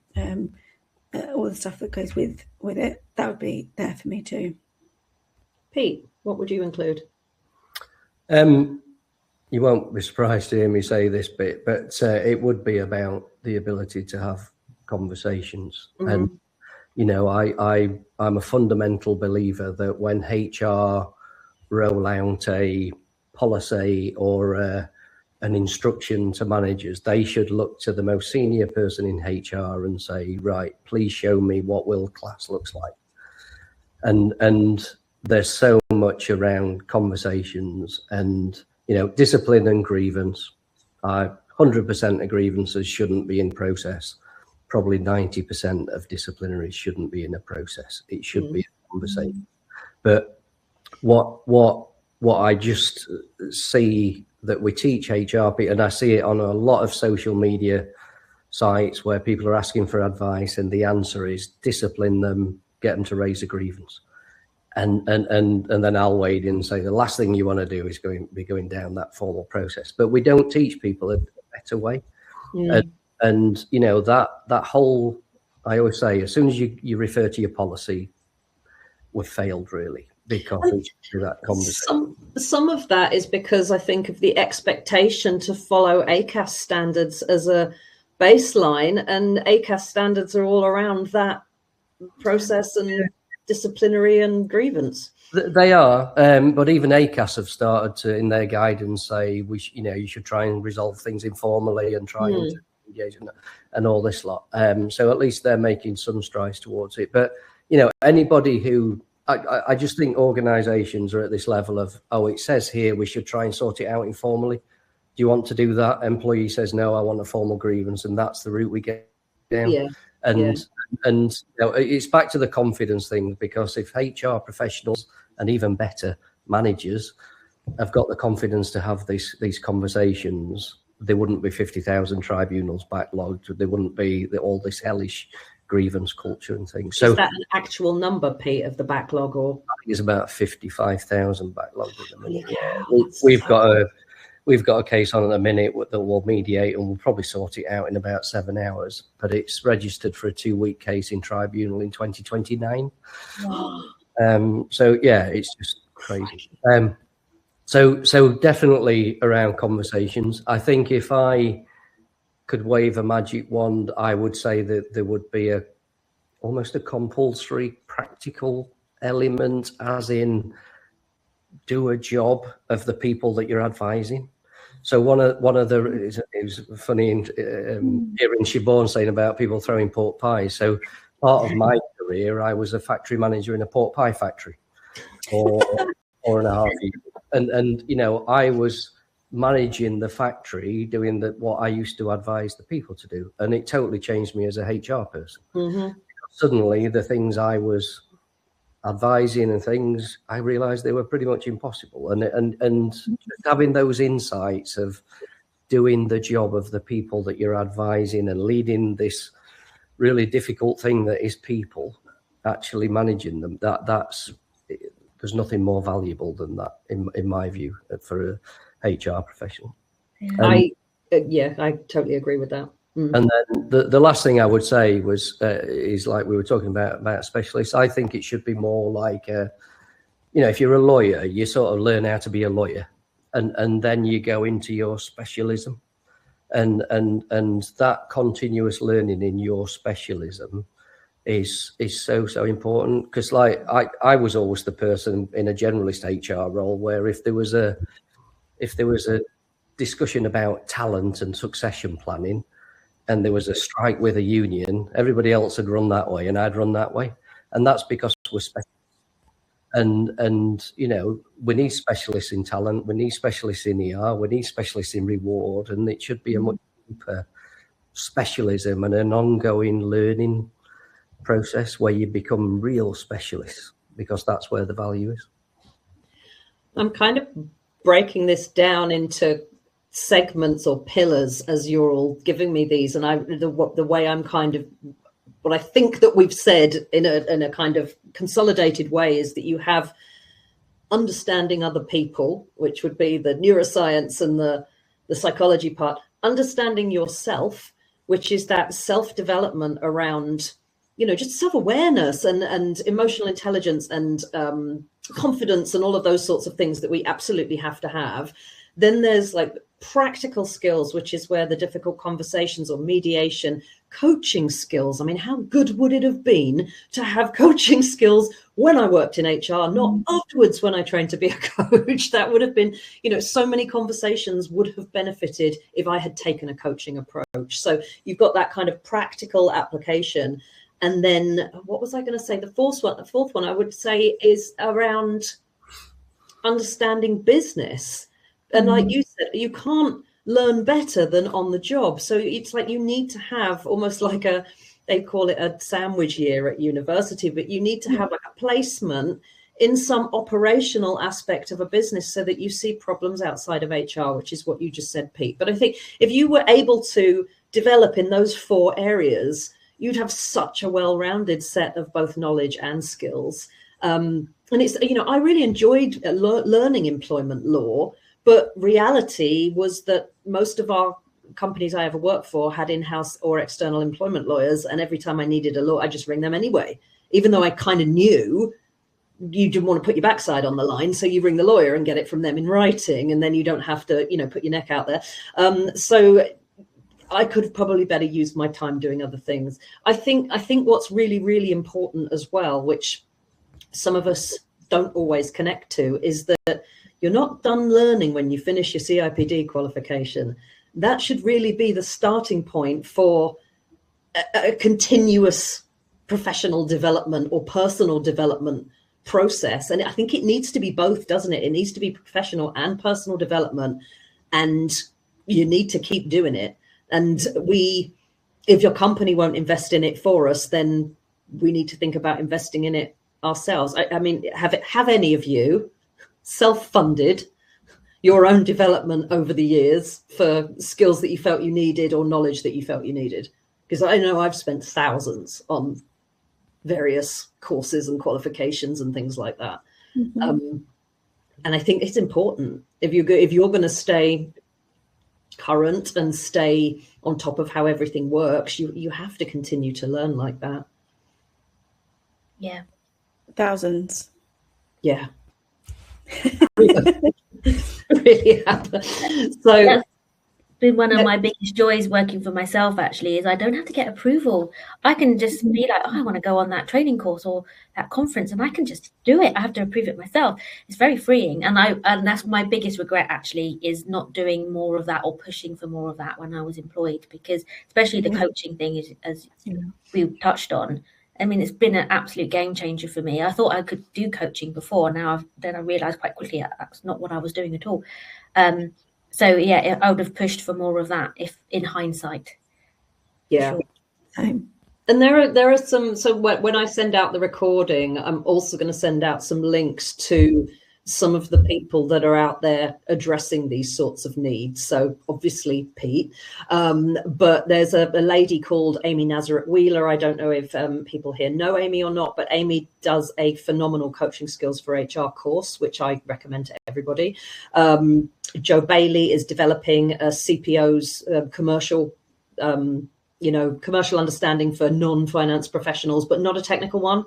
Speaker 3: all the stuff that goes with it, that would be there for me too.
Speaker 1: Pete, what would you include?
Speaker 2: You won't be surprised to hear me say this bit, but it would be about the ability to have conversations. And, you know, I'm a fundamental believer that when HR roll out a policy or an instruction to managers, they should look to the most senior person in HR and say, right, please show me what world class looks like. And there's so much around conversations and, you know, discipline and grievance. 100% of grievances shouldn't be in process. Probably 90% of disciplinaries shouldn't be in a process. It should be a conversation. But what I just see that we teach HR, and I see it on a lot of social media sites where people are asking for advice, and the answer is discipline them, get them to raise a grievance. And then I'll wade in and say the last thing you want to do is be going down that formal process. But we don't teach people a better way. And you know, that whole, I always say, as soon as you refer to your policy, we've failed really, because of that conversation.
Speaker 1: Some of that is because I think of the expectation to follow ACAS standards as a baseline, and ACAS standards are all around that process and disciplinary and grievance.
Speaker 2: They are, but even ACAS have started to, in their guidance, say you should try and resolve things informally and try and engage and all this lot. So at least they're making some strides towards it. But you know, anybody who I just think organisations are at this level of, it says here we should try and sort it out informally. Do you want to do that? Employee says no, I want a formal grievance, and that's the route we get down. Yeah. And you know, it's back to the confidence thing, because if HR professionals and even better managers have got the confidence to have these conversations, there wouldn't be 50,000 tribunals backlogged. There wouldn't be all this hellish grievance culture and things. So
Speaker 1: is that an actual number, Pete, of the backlog, or
Speaker 2: I think it's about 55,000 backlog at the minute.
Speaker 1: Yeah,
Speaker 2: We've got a case on at the minute that will mediate, and we'll probably sort it out in about 7 hours. But it's registered for a 2-week case in tribunal in 2029.
Speaker 1: Wow.
Speaker 2: So yeah, it's just crazy. So definitely around conversations. I think if I could wave a magic wand, I would say that there would be almost a compulsory practical element, as in do a job of the people that you're advising. So one of the, it was funny hearing Siobhan saying about people throwing pork pies. So part of my career, I was a factory manager in a pork pie factory for 4.5 years. And you know, I was managing the factory, doing what I used to advise the people to do. And it totally changed me as a HR person.
Speaker 1: Mm-hmm.
Speaker 2: Suddenly the things I was advising and things, I realized they were pretty much impossible. And just having those insights of doing the job of the people that you're advising and leading this really difficult thing that is people, actually managing them, that's there's nothing more valuable than that in my view for a HR professional.
Speaker 1: I totally agree with that.
Speaker 2: And then the last thing I would say was is like we were talking about specialists. I think it should be more like, you know, if you're a lawyer, you sort of learn how to be a lawyer, and then you go into your specialism, and that continuous learning in your specialism is so important, because like I was always the person in a generalist HR role where if there was a discussion about talent and succession planning, and there was a strike with a union, everybody else had run that way and I'd run that way. And that's because we're specialists. And you know, we need specialists in talent, we need specialists in ER, we need specialists in reward, and it should be a much deeper specialism and an ongoing learning process where you become real specialists, because that's where the value is. I'm
Speaker 1: kind of breaking this down into segments or pillars as you're all giving me these, and the way I'm kind of, what I think that we've said in a kind of consolidated way is that you have understanding other people, which would be the neuroscience and the psychology part, understanding yourself, which is that self-development around, you know, just self-awareness and emotional intelligence and confidence and all of those sorts of things that we absolutely have to have. Then there's like practical skills, which is where the difficult conversations or mediation, coaching skills. I mean, how good would it have been to have coaching skills when I worked in HR, not afterwards when I trained to be a coach? That would have been, you know, so many conversations would have benefited if I had taken a coaching approach. So you've got that kind of practical application. And then what was I going to say? The fourth one I would say is around understanding business. And like you said, you can't learn better than on the job. So it's like you need to have almost like they call it a sandwich year at university, but you need to have like a placement in some operational aspect of a business so that you see problems outside of HR, which is what you just said, Pete. But I think if you were able to develop in those 4 areas, you'd have such a well-rounded set of both knowledge and skills. And it's, you know, I really enjoyed learning employment law. But reality was that most of our companies I ever worked for had in-house or external employment lawyers. And every time I needed a law, I just ring them anyway, even though I kind of knew you didn't want to put your backside on the line. So you ring the lawyer and get it from them in writing, and then you don't have to, you know, put your neck out there. So I could have probably better used my time doing other things. I think what's really, really important as well, which some of us don't always connect to, is that you're not done learning when you finish your CIPD qualification. That should really be the starting point for a continuous professional development or personal development process. And I think it needs to be both, doesn't it? It needs to be professional and personal development, and you need to keep doing it. And if your company won't invest in it for us, then we need to think about investing in it ourselves. I mean, have any of you self-funded your own development over the years for skills that you felt you needed or knowledge that you felt you needed? because I know I've spent thousands on various courses and qualifications and things like that. And I think it's important if you're going to stay current and stay on top of how everything works, you have to continue to learn like that.
Speaker 4: Yeah.
Speaker 3: Thousands.
Speaker 1: Yeah. Really happen. So
Speaker 4: that's been one of my biggest joys working for myself, actually, is I don't have to get approval. I can just be like, oh, I want to go on that training course or that conference, and I can just do it. I have to approve it myself. It's very freeing. And that's my biggest regret, actually, is not doing more of that or pushing for more of that when I was employed, because especially the coaching thing is, as we touched on. I mean, it's been an absolute game changer for me. I thought I could do coaching before. Now I realized quite quickly that's not what I was doing at all. So yeah, I would have pushed for more of that if in hindsight.
Speaker 1: Yeah.
Speaker 3: Sure.
Speaker 1: And there are some, so when I send out the recording, I'm also going to send out some links to some of the people that are out there addressing these sorts of needs. So obviously Pete, but there's a lady called Amy Nazareth Wheeler. I don't know if people here know Amy or not, but Amy does a phenomenal coaching skills for HR course, which I recommend to everybody. Joe Bailey is developing a CPO's commercial commercial understanding for non-finance professionals, but not a technical one.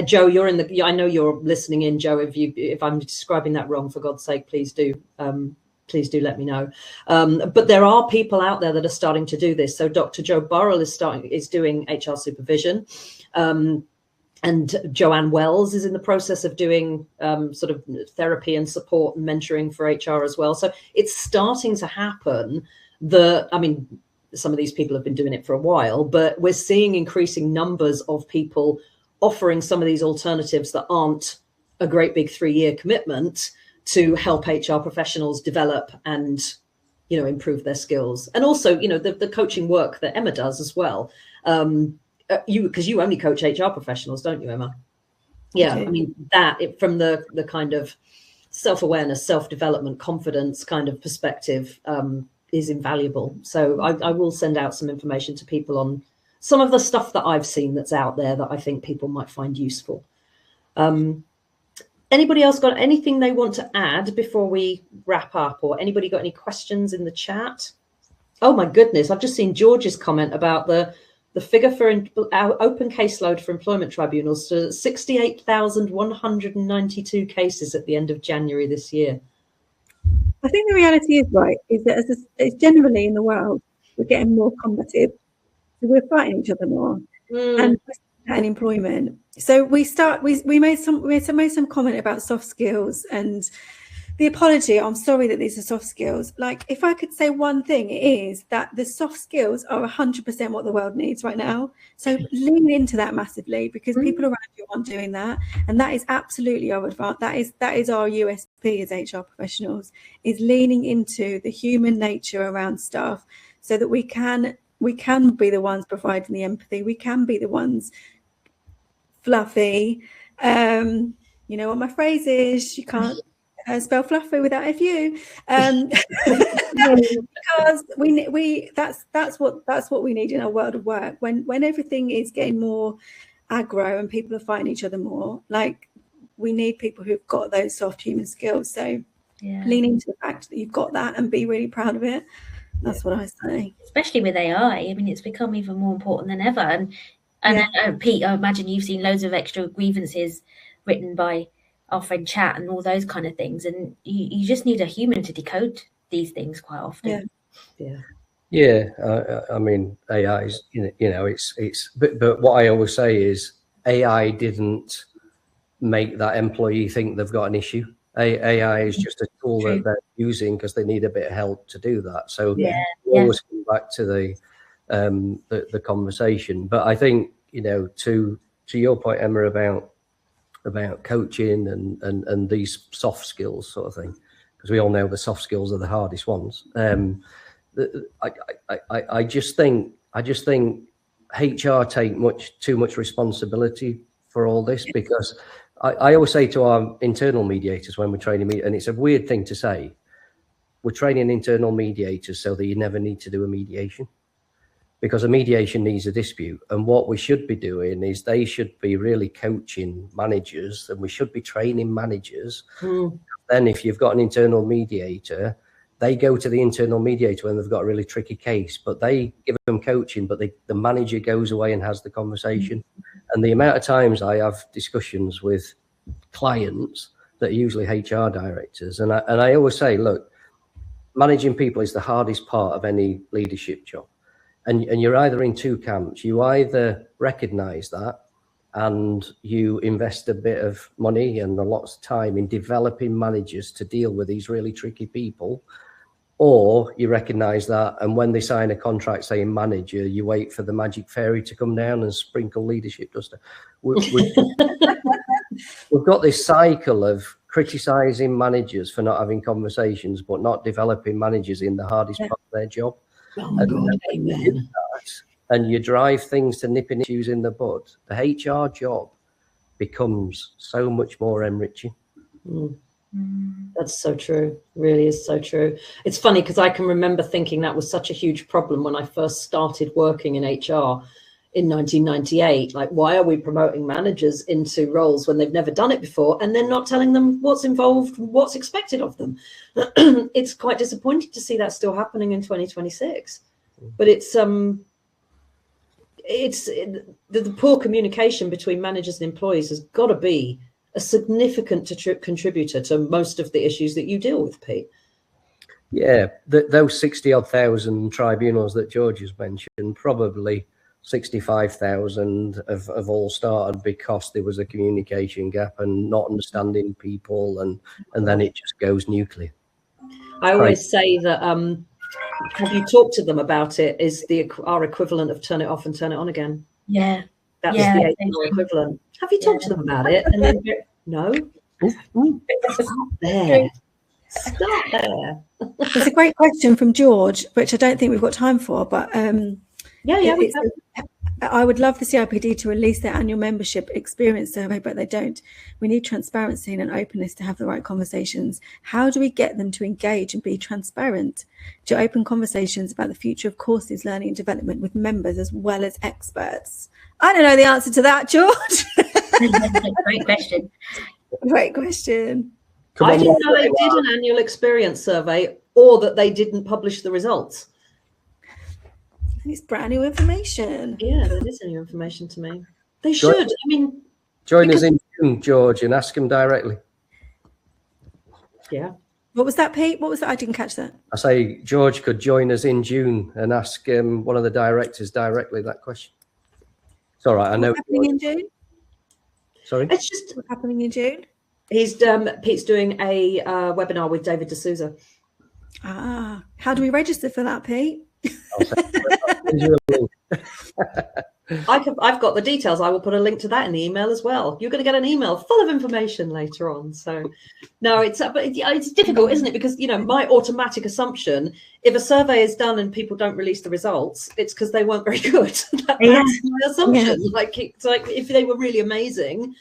Speaker 1: Joe, I know you're listening in, Joe. If I'm describing that wrong, for God's sake, please do let me know. But there are people out there that are starting to do this. So Dr. Joe Burrell is doing HR supervision. And Joanne Wells is in the process of doing sort of therapy and support and mentoring for HR as well. So it's starting to happen. Some of these people have been doing it for a while, but we're seeing increasing numbers of people offering some of these alternatives that aren't a great big 3-year commitment to help HR professionals develop and, improve their skills. And also, the coaching work that Emma does as well. Because you only coach HR professionals, don't you, Emma? Yeah, I mean, from the kind of self-awareness, self-development, confidence kind of perspective, is invaluable. So I will send out some information to people on some of the stuff that I've seen that's out there that I think people might find useful. Anybody else got anything they want to add before we wrap up, or anybody got any questions in the chat? Oh my goodness, I've just seen George's comment about the figure for our open caseload for employment tribunals to 68,192 cases at the end of January this year.
Speaker 3: I think the reality is that it's generally in the world, we're getting more combative. So we're fighting each other more. And employment. So we made some comment about soft skills and the apology. I'm sorry that these are soft skills. Like, if I could say one thing, it is that the soft skills are 100% what the world needs right now. So lean into that massively, because people around you aren't doing that, and that is absolutely our advantage. That is our USP as HR professionals, is leaning into the human nature around stuff, so that we can be the ones providing the empathy. We can be the ones fluffy. You know what my phrase is? You can't spell fluffy without FU, because that's what we need in our world of work. When everything is getting more aggro and people are fighting each other more, like, we need people who've got those soft human skills. So lean into the fact that you've got that and be really proud of it. That's what I say.
Speaker 4: Especially with AI, I mean, it's become even more important than ever. And Pete, I imagine you've seen loads of extra grievances written by our friend Chat and all those kind of things, and you just need a human to decode these things quite often.
Speaker 2: I mean, AI is, it's but what I always say is AI didn't make that employee think they've got an issue. AI is just a tool that they're using because they need a bit of help to do that. So we always come back to the conversation. But I think, to your point, Emma, about coaching and these soft skills sort of thing, because we all know the soft skills are the hardest ones. I just think HR take too much responsibility for all this, because I always say to our internal mediators when we're training, and it's a weird thing to say, we're training internal mediators so that you never need to do a mediation, because a mediation needs a dispute. And what we should be doing is they should be really coaching managers, and we should be training managers. Then if you've got an internal mediator, they go to the internal mediator when they've got a really tricky case, but they give them coaching, but the manager goes away and has the conversation. And the amount of times I have discussions with clients that are usually HR directors, and I always say, look, managing people is the hardest part of any leadership job. And you're either in two camps. You either recognize that and you invest a bit of money and a lot of time in developing managers to deal with these really tricky people, or you recognize that, and when they sign a contract saying manager, you wait for the magic fairy to come down and sprinkle leadership dust. We've got this cycle of criticizing managers for not having conversations, but not developing managers in the hardest part of their job. And you drive things to nipping issues in the bud, the HR job becomes so much more enriching.
Speaker 1: That's so true. Really is so true. It's funny because I can remember thinking that was such a huge problem when I first started working in HR in 1998. Like, why are we promoting managers into roles when they've never done it before, and then not telling them what's involved, what's expected of them? It's quite disappointing to see that still happening in 2026. But it's the poor communication between managers and employees has got to be a significant contributor to most of the issues that you deal with, Pete.
Speaker 2: Yeah, those 60-odd thousand tribunals that George has mentioned, probably 65,000 have all started because there was a communication gap and not understanding people, and then it just goes nuclear.
Speaker 1: I always say that have you talked to them about it is our equivalent of turn it off and turn it on again.
Speaker 4: Yeah.
Speaker 1: That's the HR equivalent. Have you talked to them about it? And then no. Stop there. Stop there.
Speaker 3: There's a great question from George, which I don't think we've got time for, but I would love the CIPD to release their annual membership experience survey, but they don't. We need transparency and openness to have the right conversations. How do we get them to engage and be transparent, to open conversations about the future of courses, learning and development with members as well as experts? I don't know the answer to that, George.
Speaker 4: Great question.
Speaker 3: Great question.
Speaker 1: I didn't know they did an annual experience survey or that they didn't publish the results.
Speaker 3: It's brand new information.
Speaker 1: Yeah, that is new information to me. They should. I mean,
Speaker 2: join us in June, George, and ask them directly.
Speaker 1: Yeah.
Speaker 3: What was that, Pete? What was that? I didn't catch that.
Speaker 2: I say George could join us in June and ask one of the directors directly that question. It's all right. I know.
Speaker 3: What's happening in June?
Speaker 2: Sorry?
Speaker 1: It's just
Speaker 3: What's happening in June?
Speaker 1: Pete's doing a webinar with David D'Souza.
Speaker 3: Ah, how do we register for that, Pete?
Speaker 1: I've got the details. I will put a link to that in the email as well. You're going to get an email full of information later on. So, no, it's difficult, isn't it? Because my automatic assumption, if a survey is done and people don't release the results, it's because they weren't very good. That's my assumption. Yeah. Like if they were really amazing,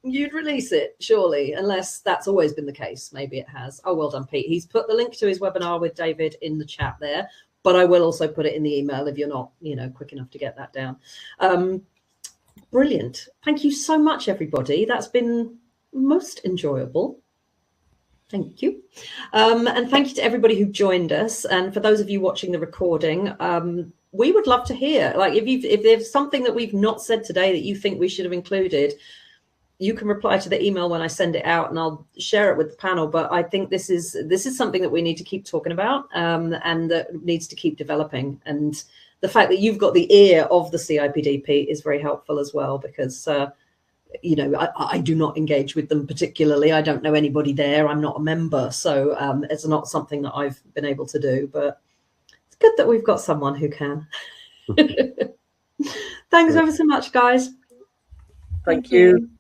Speaker 1: you'd release it, surely, unless that's always been the case. Maybe it has. Oh, well done, Pete. He's put the link to his webinar with David in the chat there. But I will also put it in the email if you're not, quick enough to get that down. Brilliant. Thank you so much, everybody. That's been most enjoyable. Thank you. And thank you to everybody who joined us. And for those of you watching the recording, we would love to hear, like, if there's something that we've not said today that you think we should have included, you can reply to the email when I send it out and I'll share it with the panel. But I think this is something that we need to keep talking about and that needs to keep developing. And the fact that you've got the ear of the CIPD is very helpful as well, because, I do not engage with them particularly. I don't know anybody there. I'm not a member. So it's not something that I've been able to do, but it's good that we've got someone who can. Thanks ever so much, guys.
Speaker 2: Thank you.